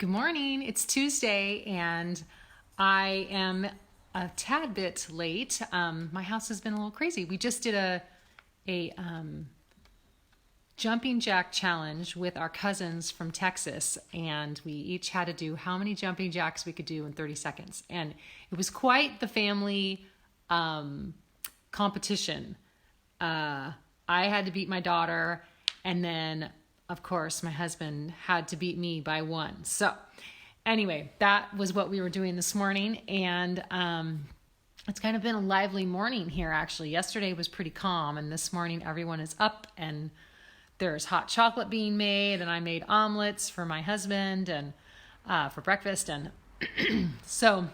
Good morning. It's Tuesday and I am a tad bit late. My house has been a little crazy. We just did a jumping jack challenge with our cousins from Texas, and we each had to do how many jumping jacks we could do in 30 seconds. And it was quite the family competition. I had to beat my daughter, and then of course my husband had to beat me by one. So anyway, that was what we were doing this morning, and it's kind of been a lively morning here actually. Yesterday was pretty calm, and this morning everyone is up and there's hot chocolate being made, and I made omelets for my husband and for breakfast. And so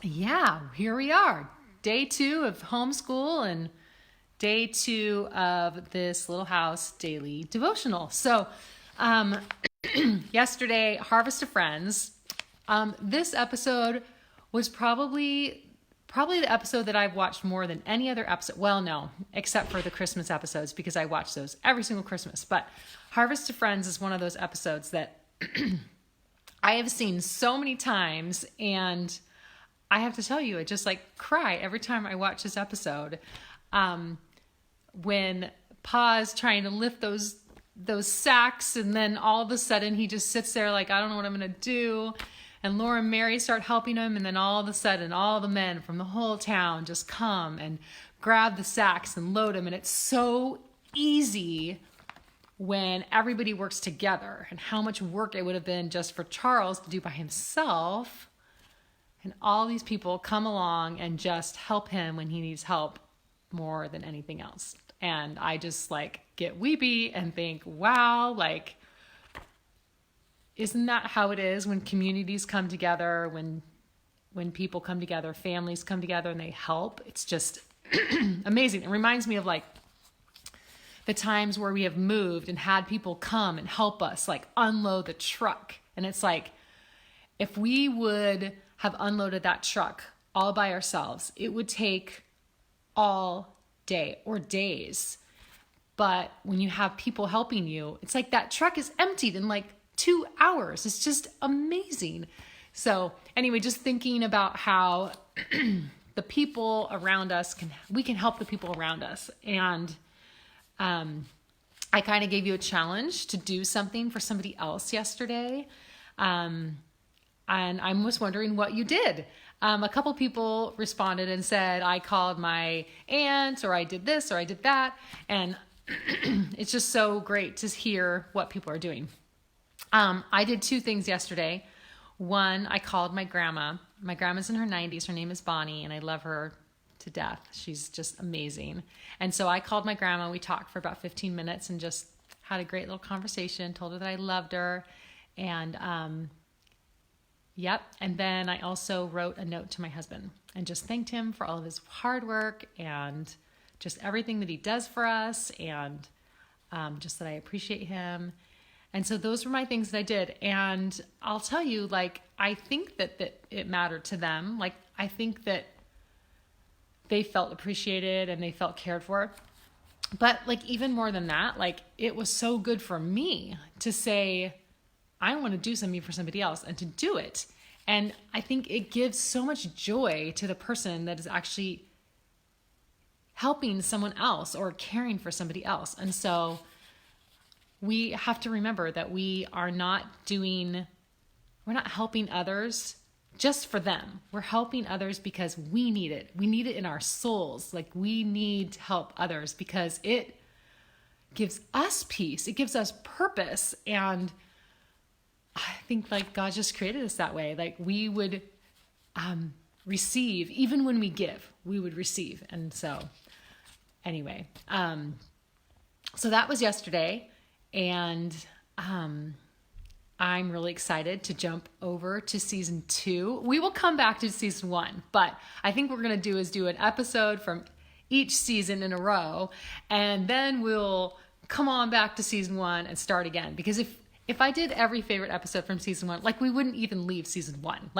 yeah, here we are, day 2 of homeschool and day 2 of this Little House daily devotional. So yesterday, Harvest of Friends. This episode was probably the episode that I've watched more than any other episode. Well, no, except for the Christmas episodes, because I watch those every single Christmas. But Harvest of Friends is one of those episodes that I have seen so many times, and I have to tell you, I just cry every time I watch this episode. When Pa's trying to lift those sacks, and then all of a sudden he just sits there like, I don't know what I'm going to do. And Laura and Mary start helping him, and then all of a sudden all the men from the whole town just come and grab the sacks and load them. And it's so easy when everybody works together, and how much work it would have been just for Charles to do by himself. And all these people come along and just help him when he needs help more than anything else. And I just get weepy and think, wow, isn't that how it is when communities come together, when people come together, families come together and they help? It's just amazing. It reminds me of the times where we have moved and had people come and help us unload the truck. And it's if we would have unloaded that truck all by ourselves, it would take all day or days. But when you have people helping you, it's that truck is emptied in 2 hours. It's just amazing. So anyway, just thinking about how the people around us we can help the people around us. And I kind of gave you a challenge to do something for somebody else yesterday. And I was wondering what you did. A couple people responded and said, I called my aunt, or I did this, or I did that. And it's just so great to hear what people are doing. I did 2 things yesterday. One, I called my grandma. My grandma's in her 90s. Her name is Bonnie, and I love her to death. She's just amazing. And so I called my grandma. We talked for about 15 minutes and just had a great little conversation, told her that I loved her. And yep. And then I also wrote a note to my husband and just thanked him for all of his hard work and just everything that he does for us, and just that I appreciate him. And so those were my things that I did. And I'll tell you, I think that it mattered to them. I think that they felt appreciated and they felt cared for. But even more than that, it was so good for me to say, I want to do something for somebody else, and to do it. And I think it gives so much joy to the person that is actually helping someone else or caring for somebody else. And so we have to remember that we're not helping others just for them. We're helping others because we need it. We need it in our souls. We need to help others because it gives us peace. It gives us purpose. And I think God just created us that way. We would receive, even when we give, we would receive. And so anyway, so that was yesterday. And I'm really excited to jump over to season 2. We will come back to season 1, but I think what we're going to do an episode from each season in a row, and then we'll come on back to season 1 and start again. Because if I did every favorite episode from season 1, we wouldn't even leave season 1,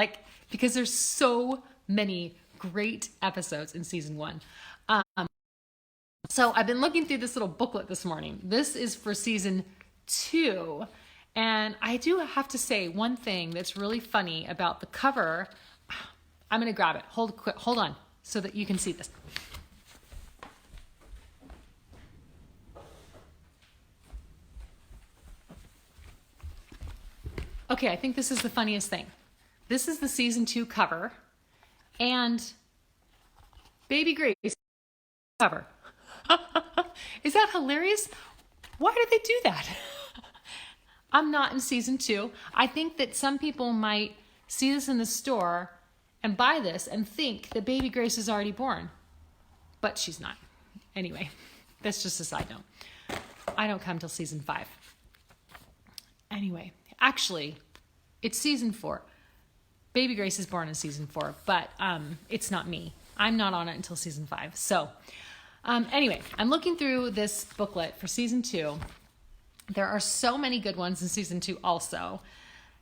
because there's so many great episodes in season 1. So I've been looking through this little booklet this morning. This is for season 2. And I do have to say one thing that's really funny about the cover. I'm going to grab it. Hold on so that you can see this. Okay, I think this is the funniest thing. This is the season 2 cover, and Baby Grace cover. Is that hilarious? Why did they do that? I'm not in season 2. I think that some people might see this in the store and buy this and think that Baby Grace is already born, but she's not. Anyway, that's just a side note. I don't come till season 5. Anyway, actually, it's season 4. Baby Grace is born in season 4, but it's not me. I'm not on it until season 5. So anyway, I'm looking through this booklet for season 2. There are so many good ones in season 2 also.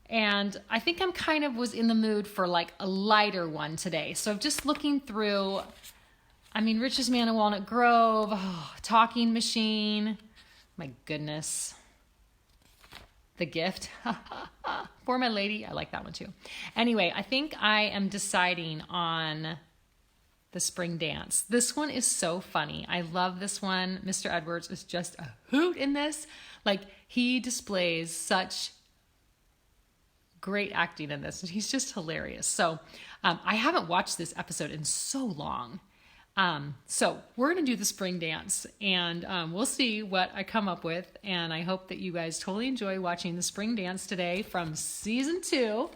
And I think I'm kind of was in the mood for like a lighter one today. So just looking through, Richest Man in Walnut Grove, Talking Machine, my goodness. The Gift. For My Lady. I like that one too. Anyway, I think I am deciding on The Spring Dance. This one is so funny. I love this one. Mr. Edwards is just a hoot in this. Like, he displays such great acting in this. He's just hilarious. So I haven't watched this episode in so long. So we're going to do the spring dance, and we'll see what I come up with. And I hope that you guys totally enjoy watching the spring dance today from season 2.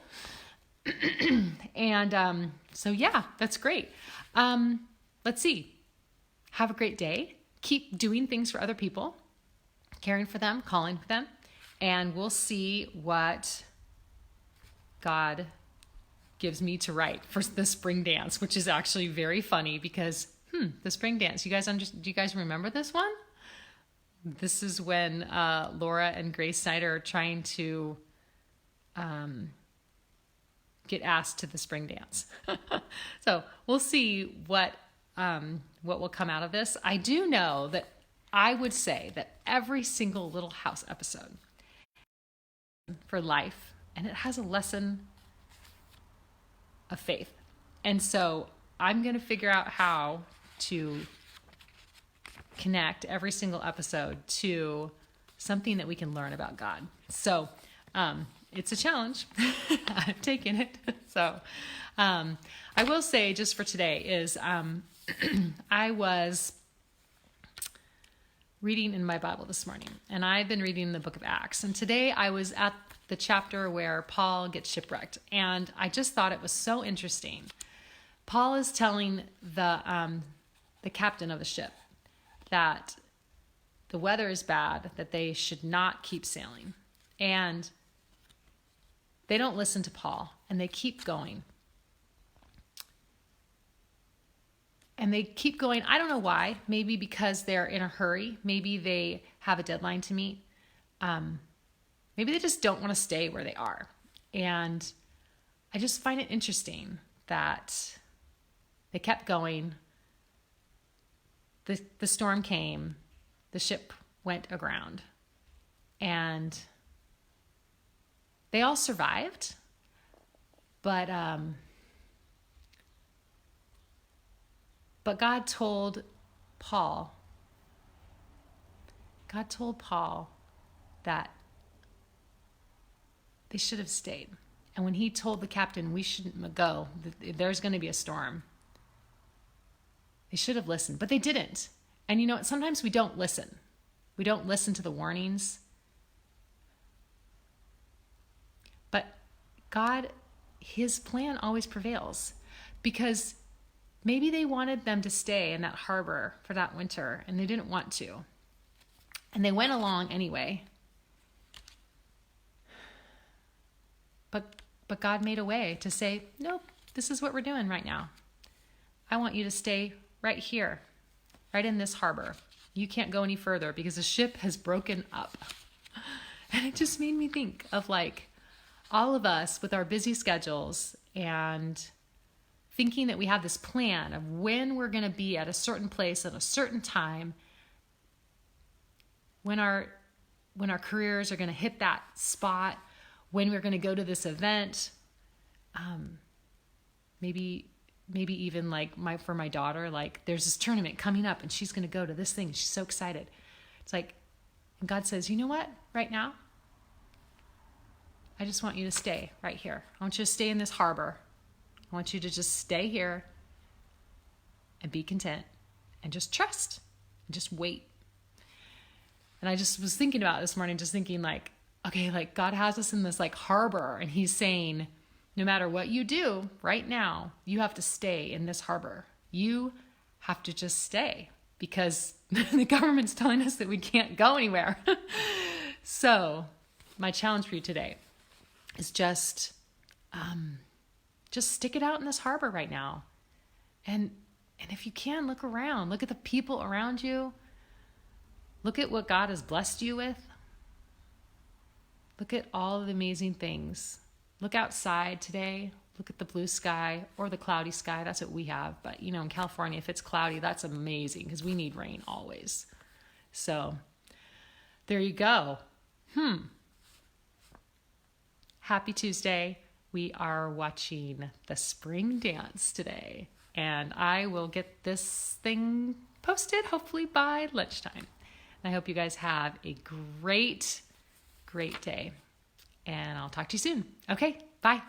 And so yeah, that's great. Let's see. Have a great day. Keep doing things for other people, caring for them, calling for them, and we'll see what God gives me to write for the spring dance, which is actually very funny because the spring dance, do you guys remember this one? This is when Laura and Grace Snyder are trying to get asked to the spring dance. So we'll see what will come out of this. I do know that I would say that every single Little House episode for life, and it has a lesson of faith. And so I'm going to figure out how to connect every single episode to something that we can learn about God. So it's a challenge. I've taken it. So I will say just for today is I was reading in my Bible this morning, and I've been reading the book of Acts. And today I was at the chapter where Paul gets shipwrecked, and I just thought it was so interesting. Paul is telling the captain of the ship that the weather is bad, that they should not keep sailing. And they don't listen to Paul, and they keep going. And they keep going. I don't know why. Maybe because they're in a hurry. Maybe they have a deadline to meet. Maybe they just don't want to stay where they are. And I just find it interesting that they kept going. The storm came. The ship went aground. And they all survived. But God told Paul that they should have stayed. And when he told the captain, we shouldn't go, there's going to be a storm, they should have listened, but they didn't. And you know what? Sometimes we don't listen. We don't listen to the warnings. But God, his plan always prevails, because maybe they wanted them to stay in that harbor for that winter, and they didn't want to. And they went along anyway. But God made a way to say, nope, this is what we're doing right now. I want you to stay right here, right in this harbor. You can't go any further because the ship has broken up. And it just made me think of like all of us with our busy schedules and thinking that we have this plan of when we're going to be at a certain place at a certain time, when our when our careers are going to hit that spot, when we're going to go to this event. Maybe even like for my daughter, like there's this tournament coming up and she's going to go to this thing. She's so excited. It's like, and God says, you know what? Right now, I just want you to stay right here. I want you to stay in this harbor. I want you to just stay here and be content and just trust and just wait. And I just was thinking about it this morning, just thinking like, okay, like God has us in this like harbor and he's saying, no matter what you do right now, you have to stay in this harbor. You have to just stay because the government's telling us that we can't go anywhere. So my challenge for you today is just stick it out in this harbor right now. And if you can, look around. Look at the people around you. Look at what God has blessed you with. Look at all of the amazing things. Look outside today. Look at the blue sky or the cloudy sky. That's what we have. But, in California, if it's cloudy, that's amazing because we need rain always. So there you go. Happy Tuesday. We are watching the spring dance today. And I will get this thing posted hopefully by lunchtime. And I hope you guys have a great day. And I'll talk to you soon. Okay, bye.